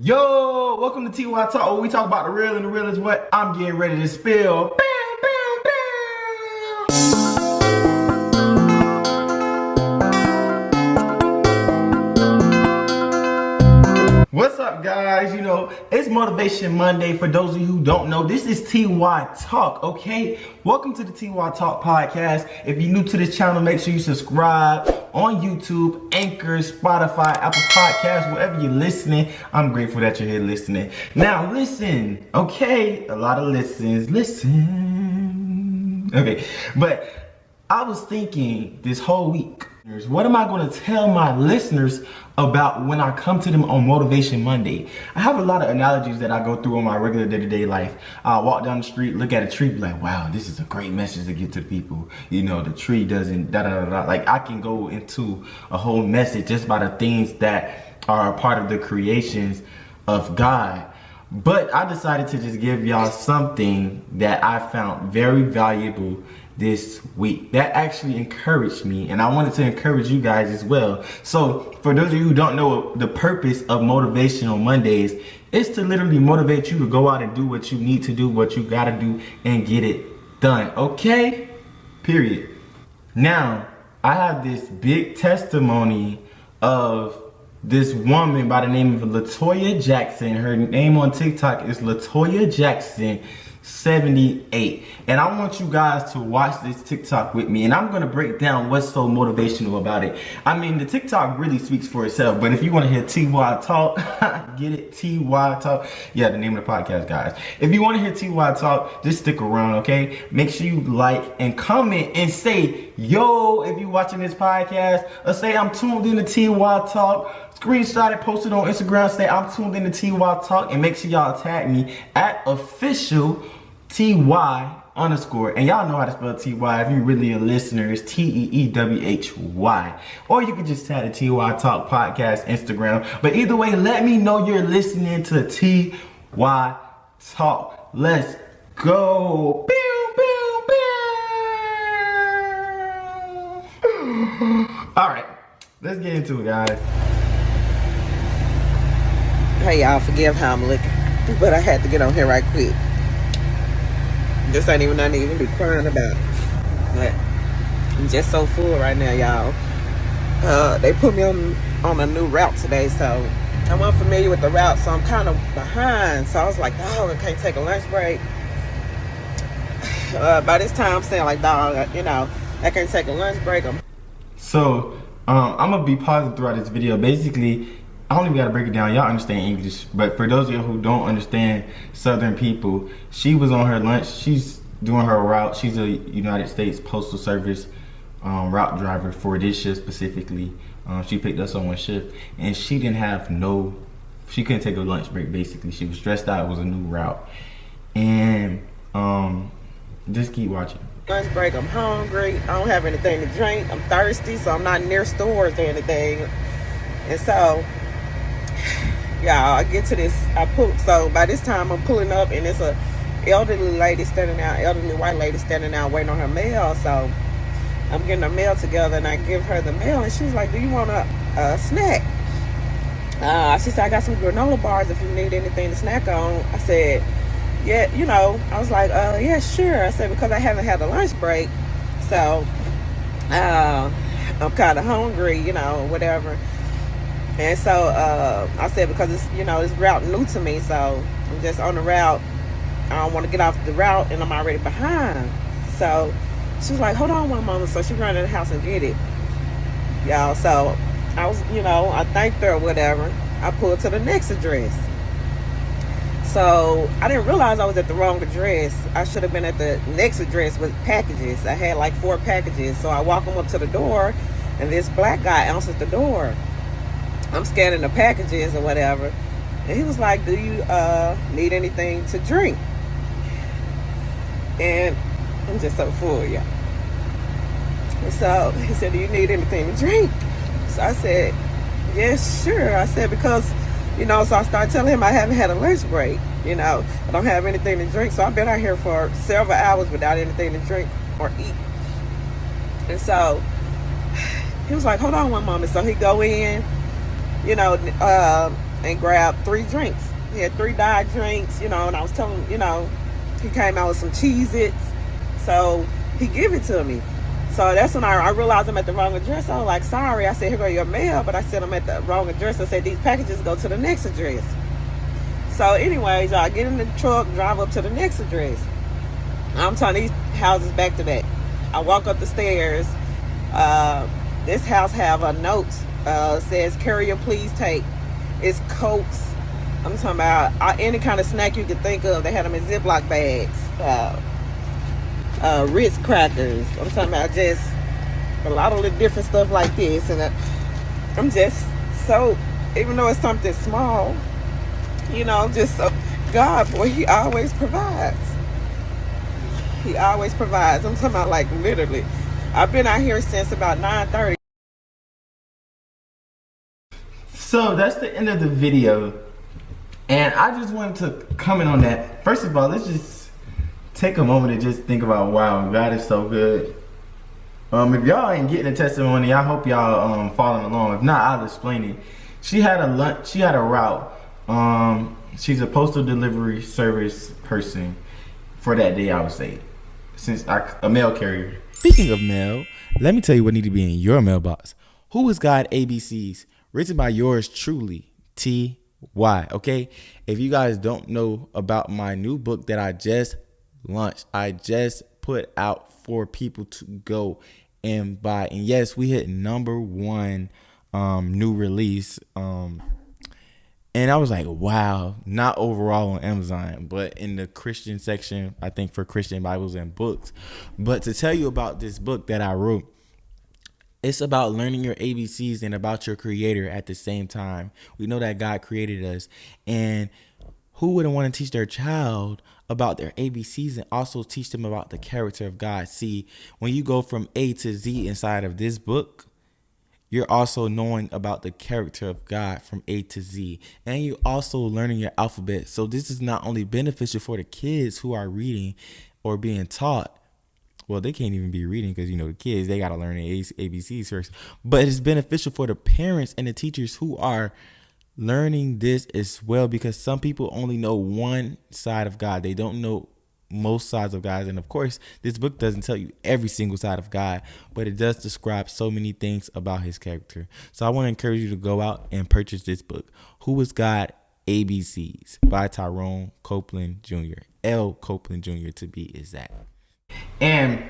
Yo, welcome to TeeWhy Talk, where we talk about the real, and the real is what I'm getting ready to spill. Bow, bow, bow. What's up, guys? You know, it's Motivation Monday. For those of you who don't know, this is TeeWhy Talk, okay? Welcome to the TeeWhy Talk podcast. If you're new to this channel, make sure you subscribe on YouTube, Anchor, Spotify, Apple Podcasts, wherever you're listening. I'm grateful that you're here listening. Now, listen, okay? A lot of listens, listen. Okay, but I was thinking this whole week, what am I going to tell my listeners about when I come to them on Motivation Monday? I have a lot of analogies that I go through on my regular day-to-day life. I walk down the street, look at a tree, be like, wow, this is a great message to get to the people. You know, the tree doesn't da-da-da-da. Like, I can go into a whole message just by the things that are a part of the creations of God. But I decided to just give y'all something that I found very valuable this week that actually encouraged me, and I wanted to encourage you guys as well. So for those of you who don't know, the purpose of Motivational Mondays is to literally motivate you to go out and do what you need to do, what you gotta do, and get it done, okay? Period. Now, I have this big testimony of this woman by the name of Latoya Jackson. Her name on TikTok is Latoya Jackson 78, and I want you guys to watch this TikTok with me, and I'm gonna break down what's so motivational about it. I mean, the TikTok really speaks for itself, but if you want to hear TeeWhy Talk, get it, TeeWhy Talk. Yeah, the name of the podcast, guys. If you want to hear TeeWhy Talk, just stick around, okay? Make sure you like and comment and say, yo, if you're watching this podcast, or say I'm tuned in to TeeWhy Talk. Screenshot it, post it on Instagram, say I'm tuned in to TeeWhy Talk, and make sure y'all tag me at official TeeWhy _, and y'all know how to spell TeeWhy. If you're really a listener, it's TeeWhy. Or you can just tag the TeeWhy Talk podcast Instagram. But either way, let me know you're listening to TeeWhy Talk. Let's go. All right, let's get into it, guys. Hey y'all, forgive how I'm looking, but I had to get on here right quick. This ain't even nothing to even be crying about, but I'm just so full right now, y'all. They put me on a new route today, so I'm unfamiliar with the route, so I'm kind of behind. So I was like, dog, I can't take a lunch break. By this time, I'm saying like, dog, you know, I can't take a lunch break. So I'm gonna be pausing throughout this video. Basically, I don't even gotta break it down. Y'all understand English, but for those of you who don't understand Southern people, she was on her lunch. She's doing her route. She's a United States Postal Service route driver for this shift specifically. She picked us on one shift, and she didn't have she couldn't take a lunch break. Basically, she was stressed out. It was a new route, and just keep watching. Lunch break, I'm hungry. I don't have anything to drink. I'm thirsty, so I'm not near stores or anything, and so. Yeah, I get to this. So by this time I'm pulling up, and it's a elderly lady standing out, elderly white lady standing out waiting on her mail. So I'm getting her mail together, and I give her the mail, and she was like, "Do you want a snack?" She said, "I got some granola bars if you need anything to snack on." I said, "Yeah, you know." I was like, "Yeah, sure." I said, because I haven't had a lunch break, so I'm kind of hungry, you know, whatever. And so I said, because it's, you know, this route new to me, so I'm just on the route. I don't want to get off the route, and I'm already behind. So she was like, hold on one moment. So she ran in the house and get it, y'all. So I was, you know, I thanked her or whatever. I pulled to the next address. So I didn't realize I was at the wrong address. I should have been at the next address with packages. I had like 4 packages. So I walk them up to the door, and this black guy answers the door. I'm scanning the packages or whatever, and he was like, "Do you need anything to drink?" And I'm just so full, y'all. So he said, "Do you need anything to drink?" So I said, "Yes, sure." I said, because, you know, so I started telling him I haven't had a lunch break. You know, I don't have anything to drink, so I've been out here for several hours without anything to drink or eat. And so he was like, hold on one moment. So he go in, you know, and grabbed 3 drinks. He had 3 diet drinks, and I was telling him, he came out with some Cheez-Its. So he gave it to me. So that's when I realized I'm at the wrong address. I was like, sorry. I said, here go your mail. But I said, I'm at the wrong address. I said, these packages go to the next address. So anyways, I get in the truck, drive up to the next address. I'm telling these houses back to back. I walk up the stairs. This house have a note. Says, carrier please take. It's Cokes. I'm talking about any kind of snack you could think of. They had them in Ziploc bags. Ritz crackers. I'm talking about just a lot of different stuff like this. And I'm just so, even though it's something small, just God, boy, he always provides. He always provides. I'm talking about like literally. I've been out here since about 9:30. So that's the end of the video. And I just wanted to comment on that. First of all, let's just take a moment to just think about, wow, God is so good. If y'all ain't getting a testimony, I hope y'all following along. If not, I'll explain it. She had a route. She's a postal delivery service person for that day, I would say. A mail carrier. Speaking of mail, let me tell you what need to be in your mailbox. Who is God ABCs? Written by yours truly, TeeWhy. Okay? If you guys don't know about my new book that I just launched, I just put out for people to go and buy. And yes, we hit #1 new release. And I was like, wow, not overall on Amazon, but in the Christian section, I think for Christian Bibles and books. But to tell you about this book that I wrote, it's about learning your ABCs and about your creator at the same time. We know that God created us. And who wouldn't want to teach their child about their ABCs and also teach them about the character of God? See, when you go from A to Z inside of this book, you're also knowing about the character of God from A to Z. And you're also learning your alphabet. So this is not only beneficial for the kids who are reading or being taught. Well, they can't even be reading because, the kids, they got to learn the ABCs first. But it's beneficial for the parents and the teachers who are learning this as well, because some people only know one side of God. They don't know most sides of God. And of course, this book doesn't tell you every single side of God, but it does describe so many things about his character. So I want to encourage you to go out and purchase this book, Who is God ABCs, by Tyrone Copeland Jr. L. Copeland Jr. to be exact. And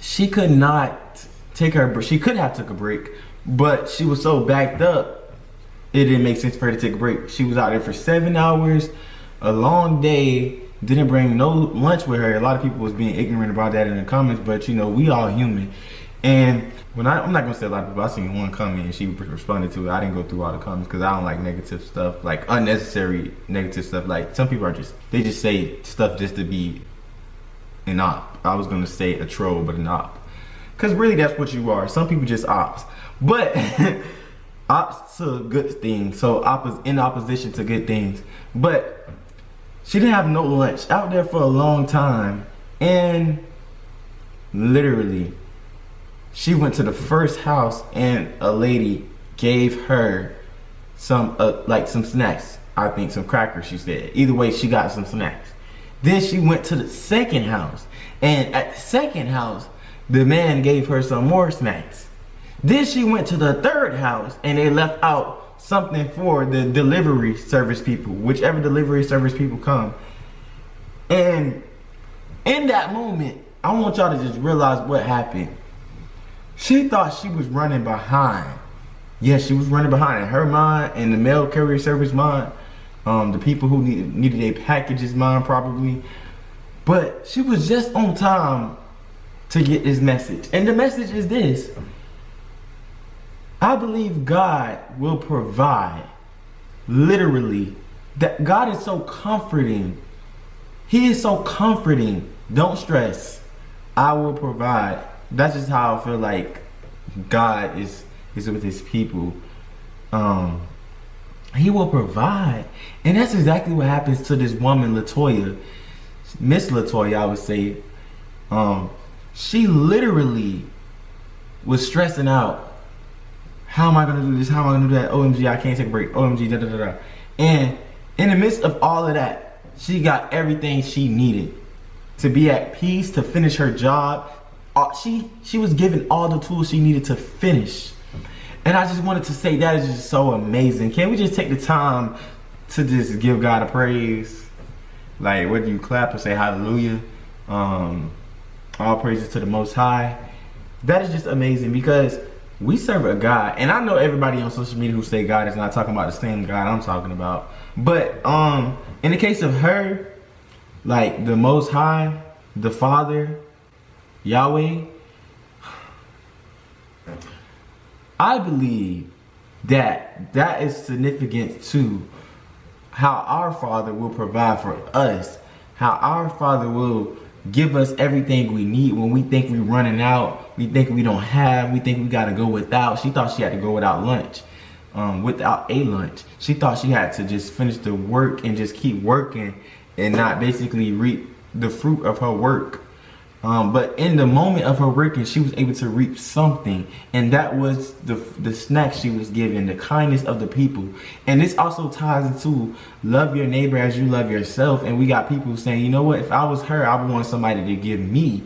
she could not take her, she could have took a break, but she was so backed up, it didn't make sense for her to take a break. She was out there for 7 hours, a long day, didn't bring no lunch with her. A lot of people was being ignorant about that in the comments, but we all human. And when I'm not gonna say a lot of people, I seen one comment and she responded to it. I didn't go through all the comments because I don't like negative stuff, like unnecessary negative stuff. Like some people they just say stuff just to be an op. I was gonna say a troll, but an op. Cause really that's what you are. Some people just ops. But ops to good things. So in opposition to good things. But she didn't have no lunch, out there for a long time, and literally, she went to the first house and a lady gave her some snacks. I think some crackers, she said. Either way, she got some snacks. Then she went to the second house, and at the second house, the man gave her some more snacks. Then she went to the third house, and they left out something for the delivery service people, whichever delivery service people come. And in that moment, I want y'all to just realize what happened. She thought she was running behind. Yes, she was running behind in her mind and the mail carrier service mind. The people who needed their packages mind probably. But she was just on time to get this message. And the message is this: I believe God will provide. Literally. That God is so comforting. He is so comforting. Don't stress. I will provide. That's just how I feel like God is with his people. He will provide. And that's exactly what happens to this woman, Latoya. Miss Latoya, I would say. She literally was stressing out how am I gonna do this? How am I gonna do that? OMG, I can't take a break. OMG, da da da da. And in the midst of all of that, she got everything she needed to be at peace, to finish her job. She was given all the tools she needed to finish. And I just wanted to say that is just so amazing. Can we just take the time to just give God a praise? Like, whether you clap or say hallelujah, all praises to the Most High. That is just amazing because we serve a God. And I know everybody on social media who say God is not talking about the same God I'm talking about. But in the case of her, like the Most High, the Father, Yahweh, I believe that is significant to how our Father will provide for us, how our Father will give us everything we need when we think we're running out, we think we don't have, we think we gotta go without. She thought she had to go without lunch, without a lunch. She thought she had to just finish the work and just keep working and not basically reap the fruit of her work. But in the moment of her working, she was able to reap something, and that was the snack she was given, the kindness of the people. And this also ties into love your neighbor as you love yourself. And we got people saying, you know what, if I was her, I would want somebody to give me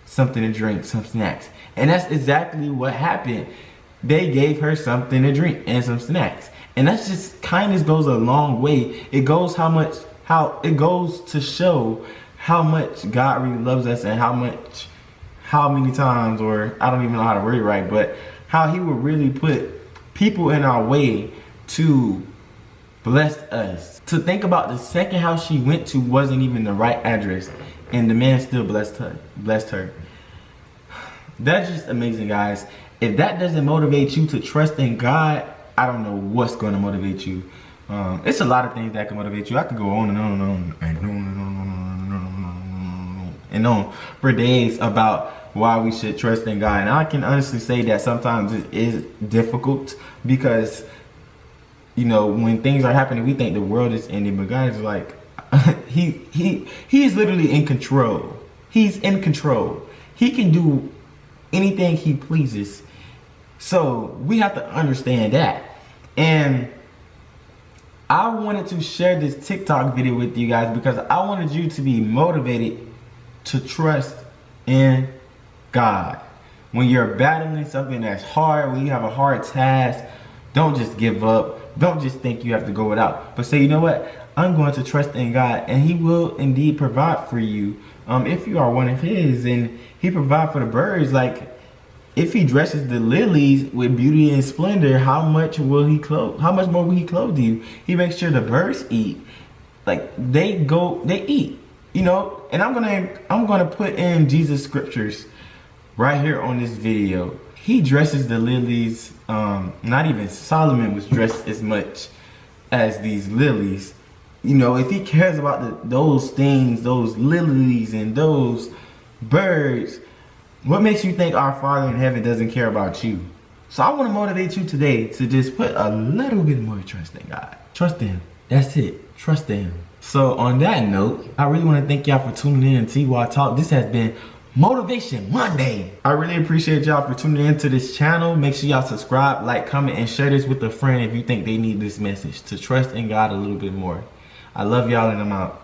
something to drink, some snacks. And that's exactly what happened. They gave her something to drink and some snacks. And that's just, kindness goes a long way. It goes how it goes to show how much God really loves us, and how many times, or I don't even know how to word it right, but how he will really put people in our way to bless us. To think about, the second house she went to wasn't even the right address, and the man still blessed her. That's just amazing, guys. If that doesn't motivate you to trust in God, I don't know what's going to motivate you. It's a lot of things that can motivate you. I could go on and on and on and on for days about why we should trust in God. And I can honestly say that sometimes it is difficult because, you know, when things are happening, we think the world is ending, but God is like, he is literally in control. He's in control. He can do anything he pleases. So we have to understand that. And I wanted to share this TikTok video with you guys because I wanted you to be motivated to trust in God. When you're battling something that's hard, when you have a hard task, don't just give up. Don't just think you have to go without, but say, you know what? I'm going to trust in God, and he will indeed provide for you. If you are one of his, and he provide for the birds. Like, if he dresses the lilies with beauty and splendor, how much more will he clothe you? He makes sure the birds eat. Like, they eat, you know. And I'm gonna put in Jesus scriptures right here on this video. He dresses the lilies. Not even Solomon was dressed as much as these lilies. You know, if he cares about those things, those lilies and those birds, what makes you think our Father in heaven doesn't care about you? So I want to motivate you today to just put a little bit more trust in God. Trust in him. That's it. Trust in him. So on that note, I really want to thank y'all for tuning in to TeeWhy Talk. This has been Motivation Monday. I really appreciate y'all for tuning in to this channel. Make sure y'all subscribe, like, comment, and share this with a friend if you think they need this message, to trust in God a little bit more. I love y'all, and I'm out.